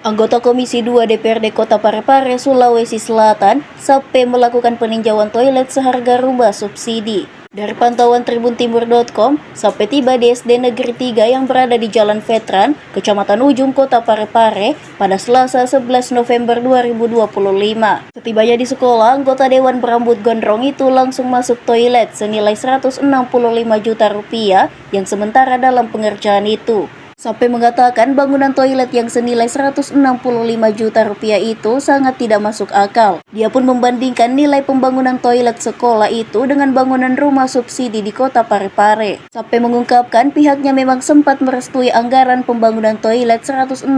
Anggota Komisi 2 DPRD Kota Parepare, Sulawesi Selatan, Sabtu melakukan peninjauan toilet seharga rumah subsidi. Dari pantauan tribuntimur.com, sampai tiba di SD Negeri 3 yang berada di Jalan Veteran, Kecamatan Ujung, Kota Parepare, pada Selasa 11 November 2025. Setibanya di sekolah, anggota Dewan berambut gondrong itu langsung masuk toilet senilai 165 juta rupiah yang sementara dalam pengerjaan itu. Sampai mengatakan bangunan toilet yang senilai 165 juta rupiah itu sangat tidak masuk akal. Dia pun membandingkan nilai pembangunan toilet sekolah itu dengan bangunan rumah subsidi di Kota Parepare. Sampai mengungkapkan pihaknya memang sempat merestui anggaran pembangunan toilet 160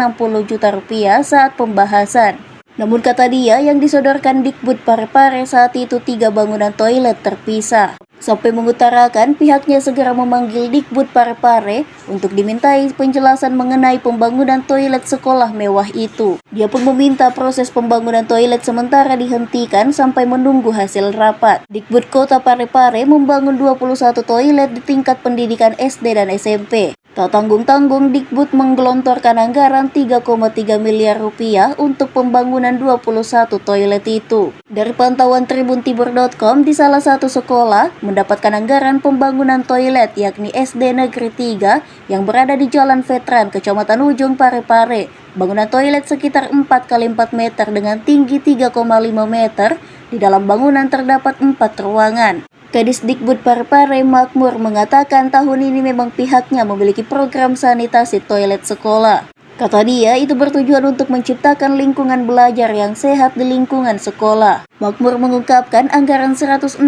juta rupiah saat pembahasan. Namun kata dia, yang disodorkan Dikbud Parepare saat itu 3 bangunan toilet terpisah. Sampai mengutarakan pihaknya segera memanggil Dikbud Parepare untuk dimintai penjelasan mengenai pembangunan toilet sekolah mewah itu. Dia pun meminta proses pembangunan toilet sementara dihentikan sampai menunggu hasil rapat. Dikbud Kota Parepare membangun 21 toilet di tingkat pendidikan SD dan SMP. Tak tanggung-tanggung, Dikbud menggelontorkan anggaran 3,3 miliar rupiah untuk pembangunan 21 toilet itu. Dari pantauan tribuntimur.com, di salah satu sekolah mendapatkan anggaran pembangunan toilet yakni SD Negeri 3 yang berada di Jalan Veteran, Kecamatan Ujung, Parepare. Bangunan toilet sekitar 4 x 4 meter dengan tinggi 3,5 meter. Di dalam bangunan terdapat 4 ruangan. Kadis Dikbud Parepare Makmur mengatakan tahun ini memang pihaknya memiliki program sanitasi toilet sekolah. Kata dia, itu bertujuan untuk menciptakan lingkungan belajar yang sehat di lingkungan sekolah. Makmur mengungkapkan anggaran 166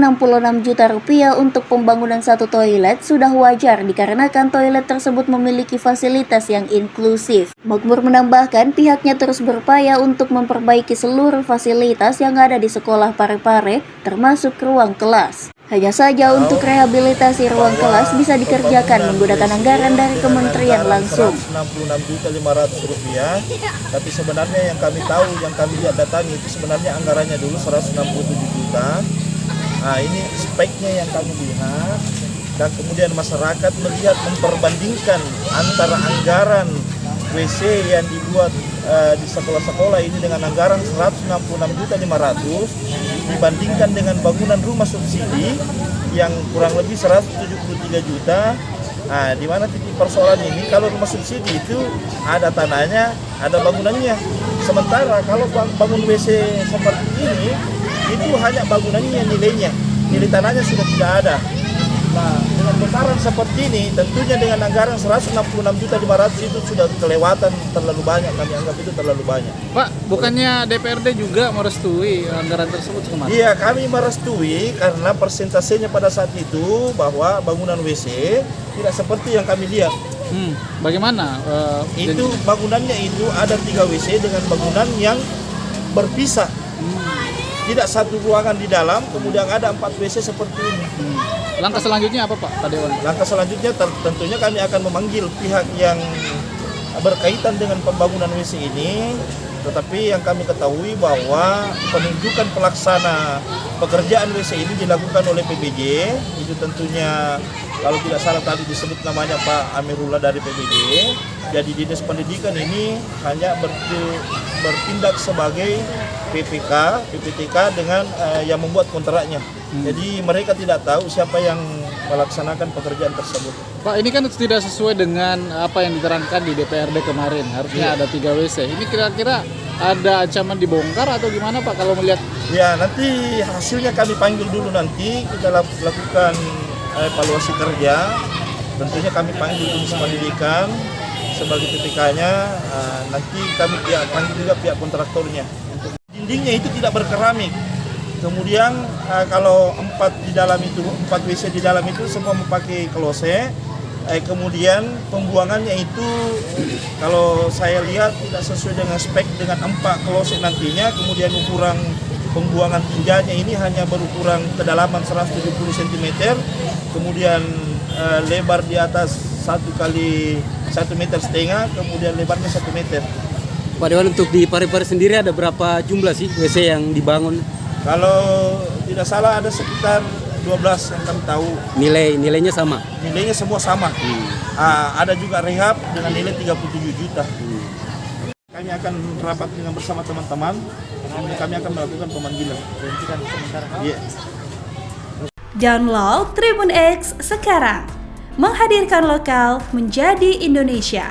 juta rupiah untuk pembangunan satu toilet sudah wajar dikarenakan toilet tersebut memiliki fasilitas yang inklusif. Makmur menambahkan pihaknya terus berupaya untuk memperbaiki seluruh fasilitas yang ada di sekolah Parepare, termasuk ruang kelas. Hanya saja untuk rehabilitasi ruang kelas bisa dikerjakan menggunakan anggaran dari kementerian langsung. 166.500 rupiah, tapi sebenarnya yang kami tahu, yang kami lihat datanya itu sebenarnya anggarannya dulu 167 juta. Nah, ini speknya yang kami lihat, dan kemudian masyarakat melihat memperbandingkan antara anggaran WC yang dibuat di sekolah-sekolah ini dengan anggaran 166.500 dibandingkan dengan bangunan rumah subsidi yang kurang lebih 173 juta. Nah, di mana titik persoalan ini? Kalau rumah subsidi itu ada tanahnya, ada bangunannya. Sementara kalau bangun WC seperti ini, itu hanya bangunannya, nilai tanahnya sudah tidak ada. Nah, dengan besaran seperti ini, tentunya dengan anggaran 166.500 itu sudah kelewatan terlalu banyak, kami anggap itu terlalu banyak. Pak, bukannya DPRD juga merestui anggaran tersebut kemarin? Iya, kami merestui karena persentasenya pada saat itu bahwa bangunan WC tidak seperti yang kami lihat. Bagaimana? Itu bangunannya itu ada 3 WC dengan bangunan yang berpisah. Tidak satu ruangan di dalam, kemudian ada 4 WC seperti ini. Langkah selanjutnya apa Pak Dewan? Langkah selanjutnya tentunya kami akan memanggil pihak yang berkaitan dengan pembangunan WC ini. Tetapi yang kami ketahui bahwa penunjukan pelaksana pekerjaan WC ini dilakukan oleh PBJ. Itu tentunya kalau tidak salah tadi disebut namanya Pak Amirullah dari PBJ. Jadi Dinas Pendidikan ini hanya bertindak sebagai PPTK dengan yang membuat kontraknya. Jadi mereka tidak tahu siapa yang melaksanakan pekerjaan tersebut. Pak, ini kan tidak sesuai dengan apa yang diterangkan di DPRD kemarin. Harusnya ada 3 WC. Ini kira-kira ada ancaman dibongkar atau gimana Pak kalau melihat? Ya, nanti hasilnya kami panggil dulu, nanti kita lakukan evaluasi kerja. Tentunya kami panggil Dinas Pendidikan sebagai PPK-nya. Nanti kami panggil juga pihak kontraktornya. Dindingnya itu tidak berkeramik. Kemudian kalau 4 WC di dalam itu semua memakai klose. Kemudian pembuangannya itu kalau saya lihat tidak sesuai dengan spek dengan 4 klose nantinya. Kemudian ukuran pembuangan tinjanya ini hanya berukuran kedalaman 170 cm. Kemudian lebar di atas 1 kali 1,5 meter, kemudian lebarnya 1 meter. Pak Dewan, untuk di Parepare sendiri ada berapa jumlah sih WC yang dibangun? Kalau tidak salah ada sekitar 12 yang kami tahu. Nilainya sama? Nilainya semua sama. Ada juga rehab dengan nilai 37 juta. kami akan rapat dengan bersama teman-teman. Kami akan melakukan pemanggilan. Iya. Download Tribun X sekarang, menghadirkan lokal menjadi Indonesia.